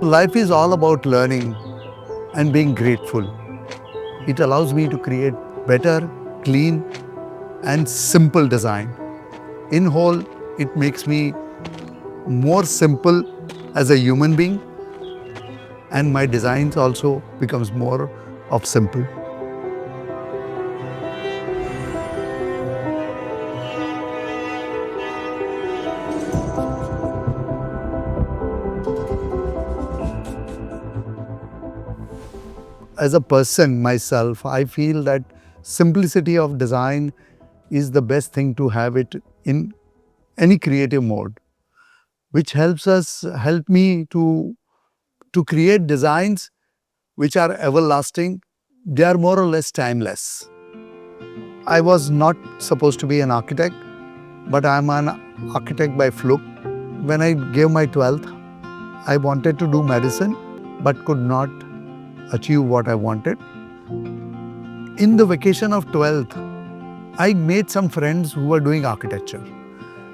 Life is all about learning and being grateful. It allows me to create better, clean, and simple design. In whole, it makes me more simple as a human being, and my designs also becomes more of simple. As a person myself, I feel that simplicity of design is the best thing to have it in any creative mode, which help me to create designs which are everlasting. They are more or less timeless. I was not supposed to be an architect, but I am an architect by fluke. When I gave my 12th, I wanted to do medicine, but could not achieve what I wanted. In the vacation of 12th, I made some friends who were doing architecture.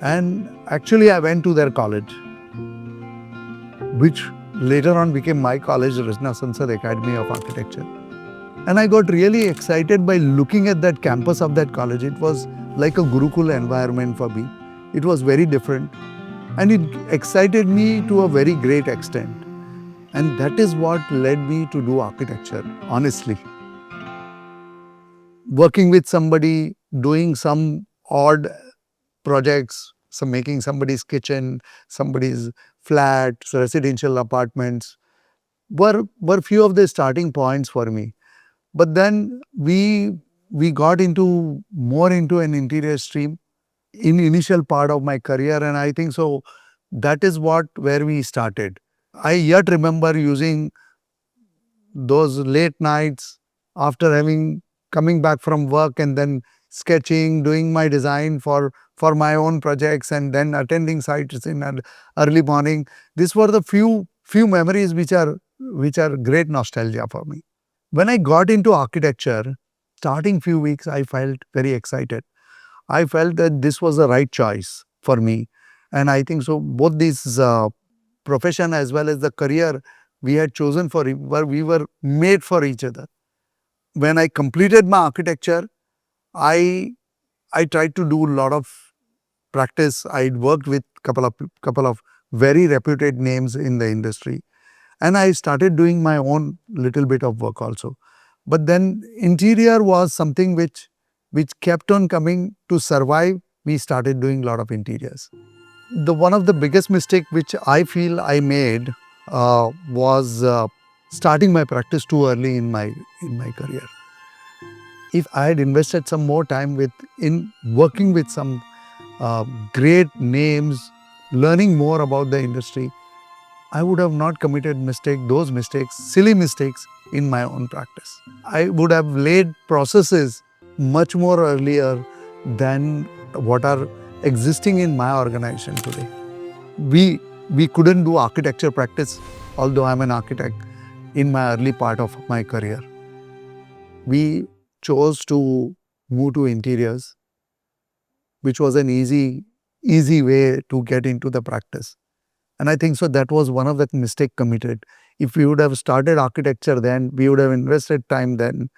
And actually, I went to their college, which later on became my college, Rajna Sansad Academy of Architecture. And I got really excited by looking at that campus of that college. It was like a Gurukul environment for me. It was very different. And it excited me to a very great extent. And that is what led me to do architecture, honestly. Working with somebody, doing some odd projects, some making somebody's kitchen, somebody's flat, residential apartments, were few of the starting points for me. But then we got into more into an interior stream in initial part of my career, and I think so that is where we started. I yet remember using those late nights after having coming back from work and then sketching, doing my design for my own projects, and then attending sites in an early morning. These were the few memories which are great nostalgia for me. When I got into architecture, starting few weeks, I felt very excited. I felt that this was the right choice for me. And I think so both these profession as well as the career we had chosen for we were made for each other. When I completed my architecture, I tried to do a lot of practice. I worked with couple of very reputed names in the industry, and I started doing my own little bit of work also. But then interior was something which kept on coming to survive. We started doing a lot of interiors. The one of the biggest mistake which I feel I made was starting my practice too early in my career. If I had invested some more time in working with some great names, learning more about the industry, I would have not committed those mistakes, silly mistakes in my own practice. I would have laid processes much more earlier than what are existing in my organization today. We couldn't do architecture practice, although I'm an architect, in my early part of my career. We chose to move to interiors, which was an easy way to get into the practice. And I think so that was one of the mistake committed. If we would have started architecture then, we would have invested time then,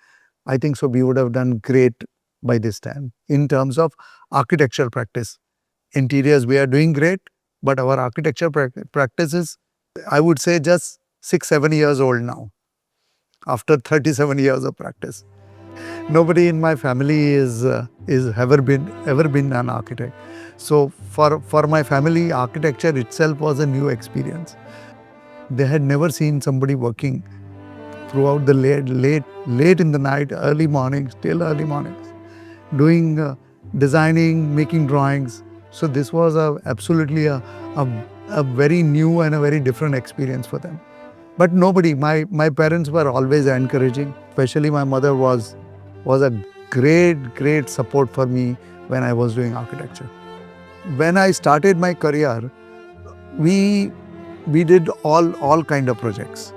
I think so we would have done great by this time. In terms of architectural practice, interiors we are doing great, but our architecture practices, I would say just 6-7 years old now, after 37 years of practice. Nobody in my family is ever been an architect. So for my family, architecture itself was a new experience. They had never seen somebody working throughout the late in the night, early mornings, till early mornings, doing designing, making drawings. So this was absolutely a very new and a very different experience for them. But nobody, my parents were always encouraging. Especially my mother was a great support for me when I was doing architecture. When I started my career, we did all kind of projects.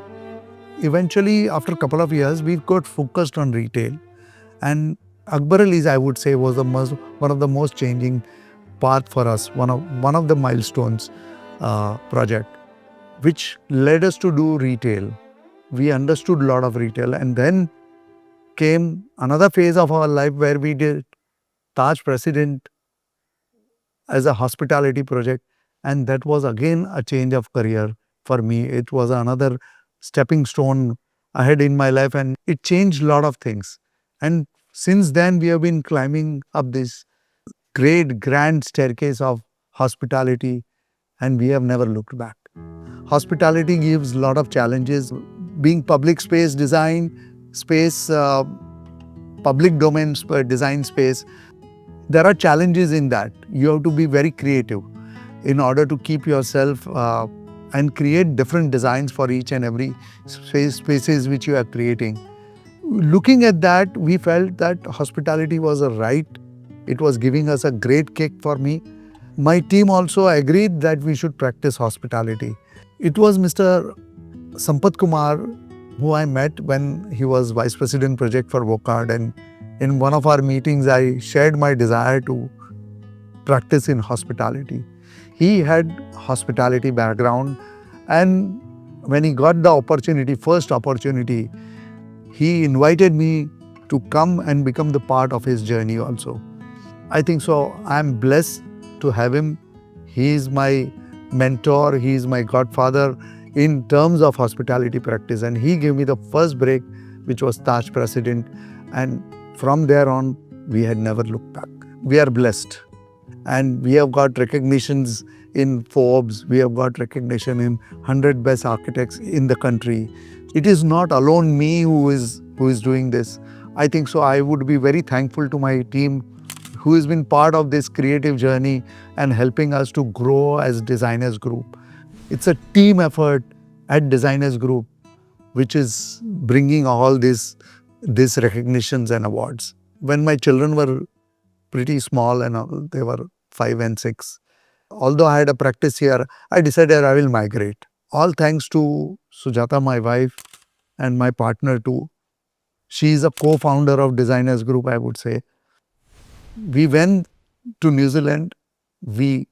Eventually, after a couple of years, we got focused on retail, and Akbar Ali's, I would say, was one of the most changing path for us, one of the milestones project, which led us to do retail. We understood a lot of retail, and then came another phase of our life where we did Taj President as a hospitality project, and that was again a change of career for me. It was another stepping stone ahead in my life, and it changed a lot of things. And since then, we have been climbing up this great grand staircase of hospitality, and we have never looked back. Hospitality gives a lot of challenges. Being public space design, space, public domain design space, there are challenges in that. You have to be very creative in order to keep yourself and create different designs for each and every spaces which you are creating. Looking at that, we felt that hospitality was a right. It was giving us a great kick for me. My team also agreed that we should practice hospitality. It was Mr. Sampat Kumar who I met when he was Vice President Project for Vocard, and in one of our meetings, I shared my desire to practice in hospitality. He had hospitality background, and when he got the opportunity, first opportunity, he invited me to come and become the part of his journey also. I think so. I'm blessed to have him. He is my mentor. He is my godfather in terms of hospitality practice, and he gave me the first break, which was Taj President, and from there on, we had never looked back. We are blessed, and we have got recognitions in Forbes. We have got recognition in 100 best architects in the country. It is not alone me who is doing this. I think so. I would be very thankful to my team who has been part of this creative journey and helping us to grow as Designers Group. It's a team effort at Designers Group, which is bringing all these recognitions and awards. When my children were pretty small and they were 5 and 6, although I had a practice here, I decided I will migrate. All thanks to Sujata, my wife, and my partner too. She is a co-founder of Designers Group, I would say. We went to New Zealand. We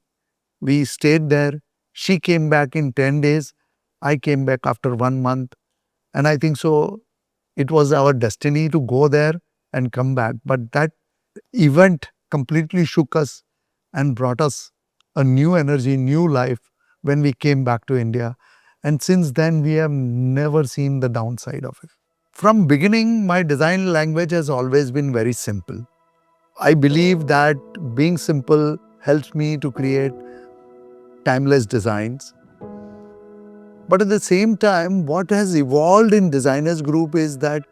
stayed there. She came back in 10 days. I came back after 1 month. And I think so, it was our destiny to go there and come back. But that event completely shook us and brought us a new energy, new life when we came back to India. And since then, we have never seen the downside of it. From beginning, my design language has always been very simple. I believe that being simple helps me to create timeless designs. But at the same time, what has evolved in Designers Group is that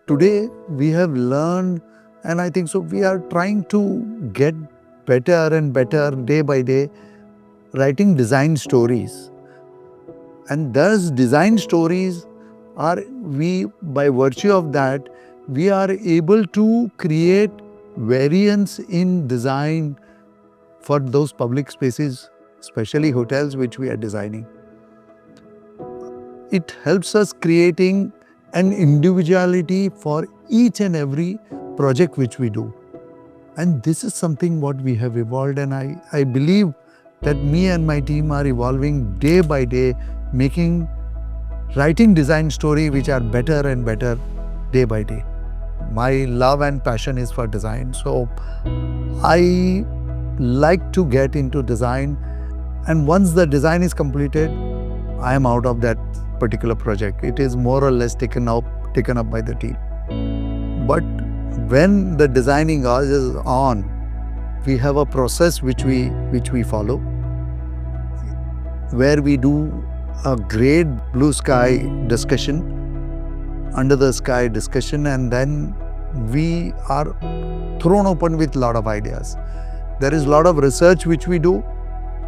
today we have learned, and I think so we are trying to get better and better day by day, writing design stories. And thus design stories are, by virtue of that, we are able to create variance in design for those public spaces, especially hotels which we are designing. It helps us creating an individuality for each and every project which we do. And this is something what we have evolved, and I believe that me and my team are evolving day by day, writing design story which are better and better day by day. My love and passion is for design, so I like to get into design, and once the design is completed, I am out of that particular project. It is more or less taken up by the team. But when the designing is on, we have a process which we follow, where we do a great blue sky discussion, under the sky discussion, and then we are thrown open with a lot of ideas. There is a lot of research which we do,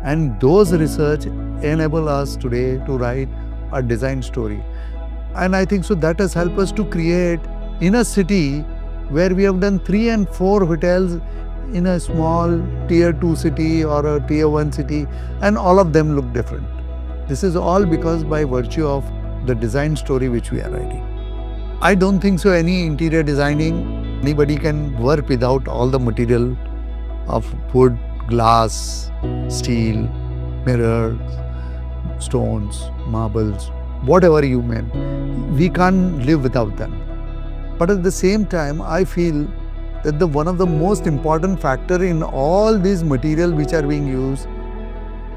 and those research enable us today to write a design story. And I think so that has helped us to create in a city where we have done 3 and 4 hotels in a small tier 2 city or a tier 1 city, and all of them look different. This is all because by virtue of the design story which we are writing. I don't think so any interior designing, anybody can work without all the material of wood, glass, steel, mirrors, stones, marbles, whatever you mean. We can't live without them. But at the same time, I feel that one of the most important factor in all these materials which are being used,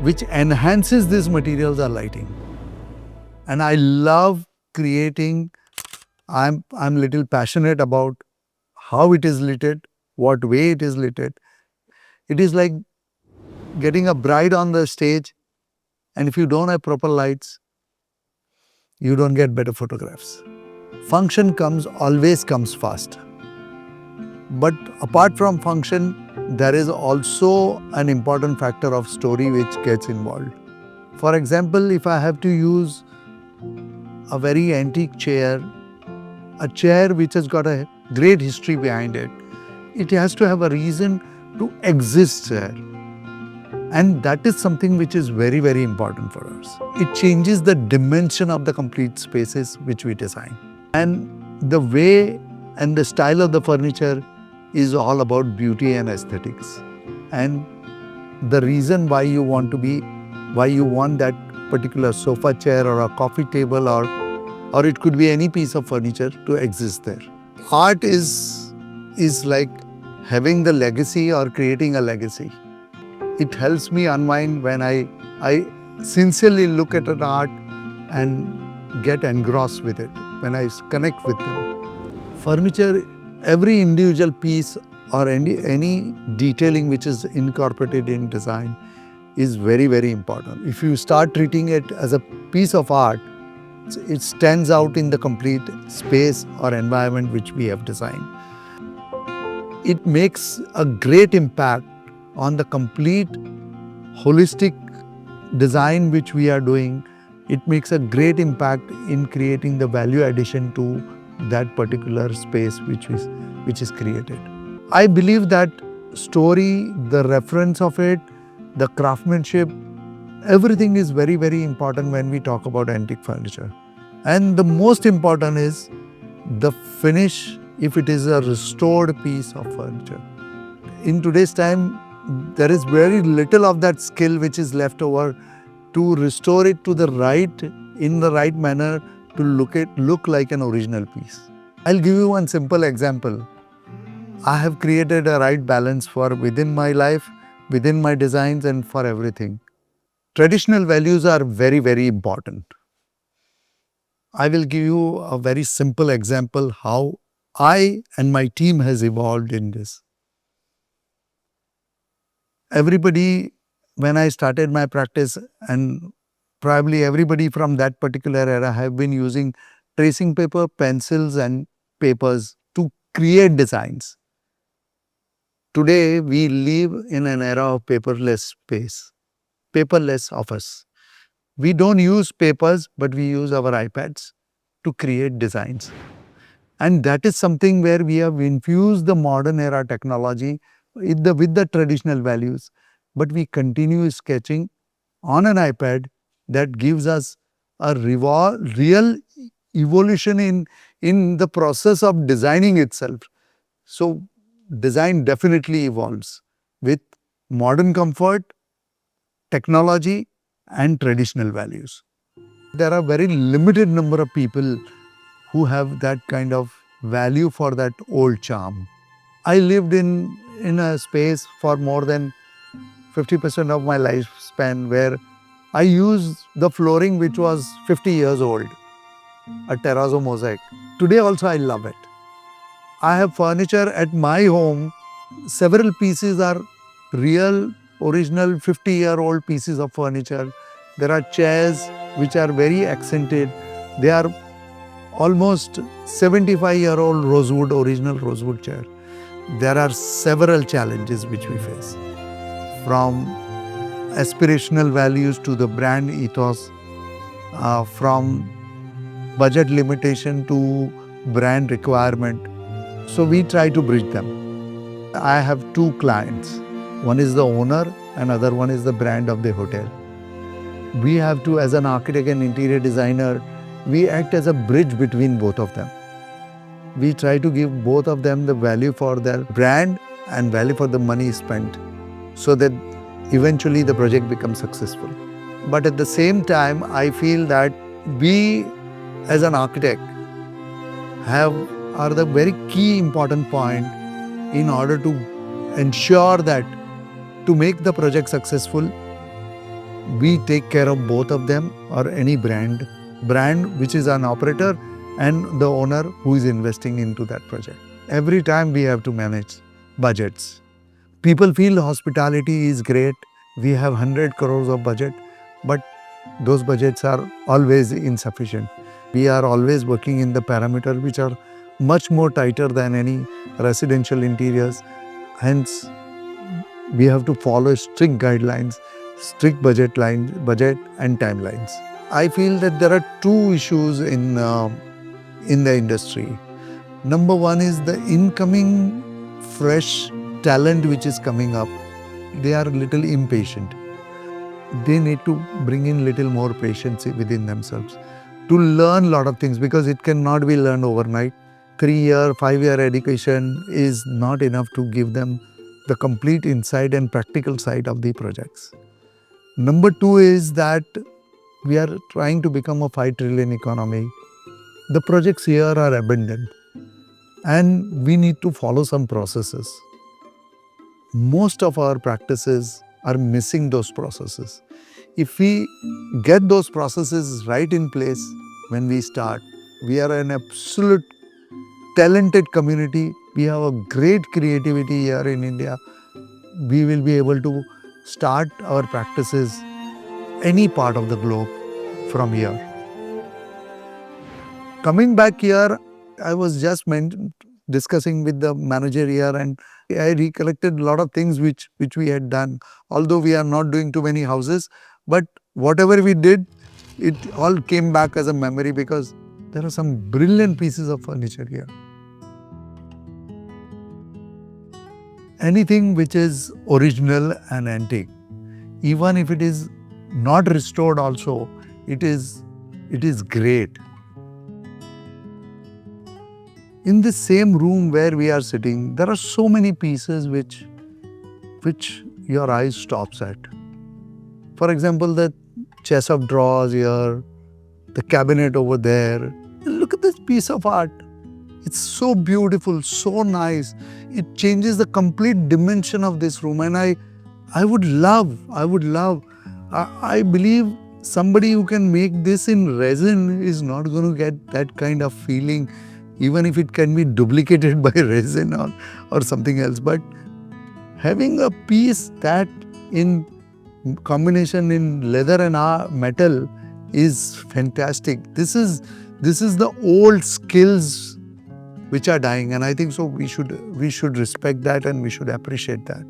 which enhances these materials, are lighting. And I love creating. I'm little passionate about how it is lit, what way it is lit. It is like getting a bride on the stage, and if you don't have proper lights, you don't get better photographs. Function always comes first. But apart from function, there is also an important factor of story which gets involved. For example, if I have to use a very antique chair, a chair which has got a great history behind it, it has to have a reason to exist there. And that is something which is very, very important for us. It changes the dimension of the complete spaces which we design. And the way and the style of the furniture is all about beauty and aesthetics. And the reason why you want that particular sofa chair or a coffee table or it could be any piece of furniture to exist there. Art is like having the legacy or creating a legacy. It helps me unwind when I sincerely look at an art and get engrossed with it, when I connect with them. Furniture, every individual piece or any detailing which is incorporated in design is very, very important. If you start treating it as a piece of art, it stands out in the complete space or environment which we have designed. It makes a great impact on the complete holistic design which we are doing. It makes a great impact in creating the value addition to that particular space which is created. I believe that story, the reference of it, the craftsmanship, everything is very, very important when we talk about antique furniture. And the most important is the finish, if it is a restored piece of furniture. In today's time, there is very little of that skill which is left over to restore it to in the right manner to look like an original piece. I'll give you one simple example. I have created a right balance for within my life, within my designs and for everything. Traditional values are very, very important. I will give you a very simple example how I and my team has evolved in this. Everybody, when I started my practice, and probably everybody from that particular era have been using tracing paper, pencils and papers to create designs. Today, we live in an era of paperless space, paperless office. We don't use papers, but we use our iPads to create designs. And that is something where we have infused the modern era technology with the traditional values, but we continue sketching on an iPad that gives us a real evolution in the process of designing itself. So design definitely evolves with modern comfort, technology and traditional values. There are very limited number of people who have that kind of value for that old charm. I lived in a space for more than 50% of my lifespan where I used the flooring which was 50 years old, a terrazzo mosaic. Today also I love it. I have furniture at my home. Several pieces are real, original 50-year-old pieces of furniture. There are chairs which are very accented. They are almost 75-year-old original rosewood chair. There are several challenges which we face, from aspirational values to the brand ethos, from budget limitation to brand requirement. So we try to bridge them. I have two clients. One is the owner and other one is the brand of the hotel. We have to, as an architect and interior designer, we act as a bridge between both of them. We try to give both of them the value for their brand and value for the money spent. so that eventually the project becomes successful. But at the same time, I feel that we as an architect have are the very key important point in order to ensure that to make the project successful, we take care of both of them, or any brand which is an operator and the owner who is investing into that project. Every time we have to manage budgets. People feel hospitality is great. We have 100 crores of budget, but those budgets are always insufficient. We are always working in the parameter which are much more tighter than any residential interiors. Hence, we have to follow strict guidelines, strict budget and timelines. I feel that there are two issues in the industry. Number one is the incoming fresh talent which is coming up. They are a little impatient. They need to bring in little more patience within themselves to learn a lot of things, because it cannot be learned overnight. 3-year, 5-year education is not enough to give them the complete insight and practical side of the projects. Number two is that we are trying to become a 5 trillion economy. The projects here are abundant and we need to follow some processes. Most of our practices are missing those processes. If we get those processes right in place when we start, we are an absolute talented community. We have a great creativity here in India. We will be able to start our practices any part of the globe from here. Coming back here, I was just discussing with the manager here, and I recollected a lot of things which we had done. Although we are not doing too many houses, but whatever we did, it all came back as a memory, because there are some brilliant pieces of furniture here. Anything which is original and antique, even if it is not restored also, it is great. In the same room where we are sitting, there are so many pieces which your eyes stops at. For example, the chest of drawers here, the cabinet over there. Look at this piece of art. It's so beautiful, so nice. It changes the complete dimension of this room, and I believe somebody who can make this in resin is not going to get that kind of feeling, even if it can be duplicated by resin or something else. But having a piece that in combination in leather and metal is fantastic. This is the old skills which are dying, and I think so we should respect that and we should appreciate that.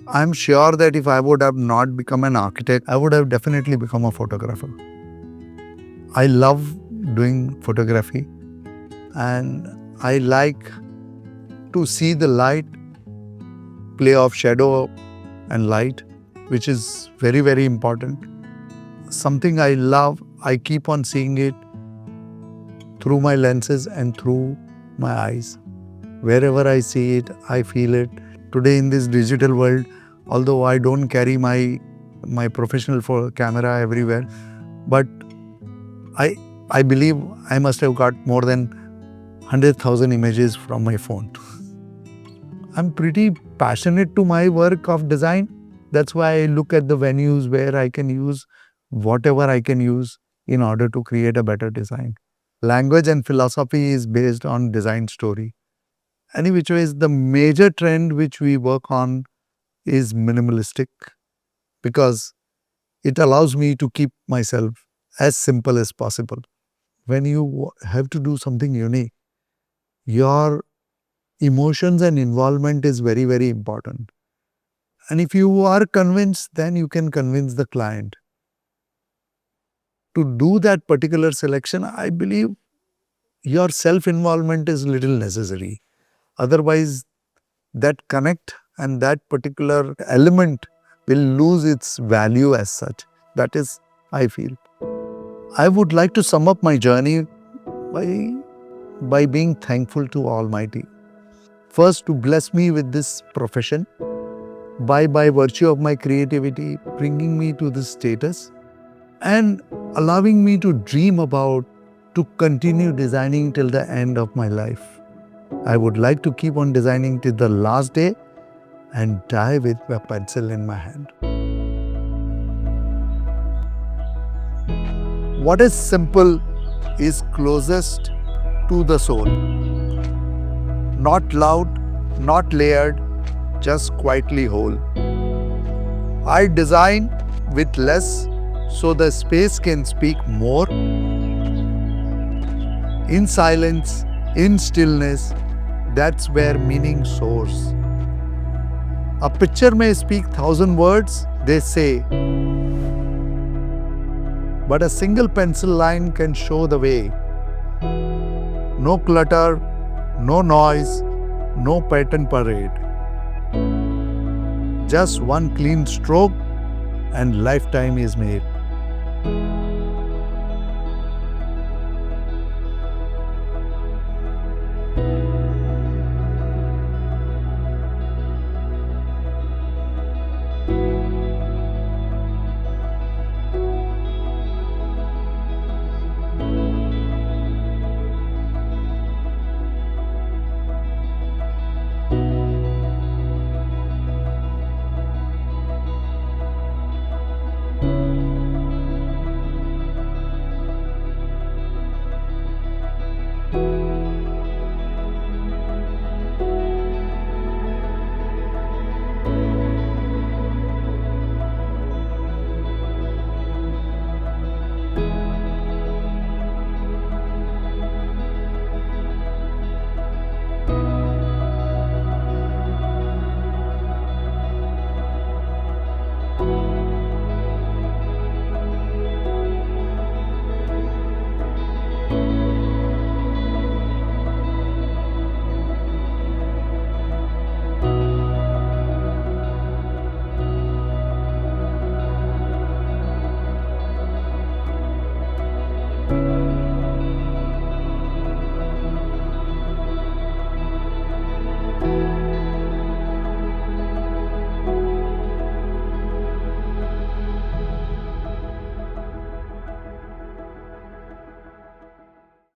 I'm sure that if I would have not become an architect, I would have definitely become a photographer. I love doing photography, and I like to see the light, play of shadow and light, which is very, very important. Something I love, I keep on seeing it through my lenses and through my eyes. Wherever I see it, I feel it. Today in this digital world, although I don't carry my professional camera everywhere, but I believe I must have got more than 100,000 images from my phone. I'm pretty passionate to my work of design. That's why I look at the venues where I can use whatever I can use in order to create a better design. Language and philosophy is based on design story. Any which ways, the major trend which we work on is minimalistic, because it allows me to keep myself as simple as possible. When you have to do something unique, your emotions and involvement is very, very important. And if you are convinced, then you can convince the client. To do that particular selection, I believe your self-involvement is little necessary. Otherwise, that connect and that particular element will lose its value as such. That is, I feel. I would like to sum up my journey by being thankful to Almighty. First, to bless me with this profession, by virtue of my creativity, bringing me to this status and allowing me to dream about, to continue designing till the end of my life. I would like to keep on designing till the last day and die with a pencil in my hand. What is simple is closest to the soul. Not loud, not layered, just quietly whole. I design with less so the space can speak more. In silence, in stillness, that's where meaning soars. A picture may speak 1,000 words, they say, but a single pencil line can show the way. No clutter, no noise, no pattern parade. Just one clean stroke and lifetime is made.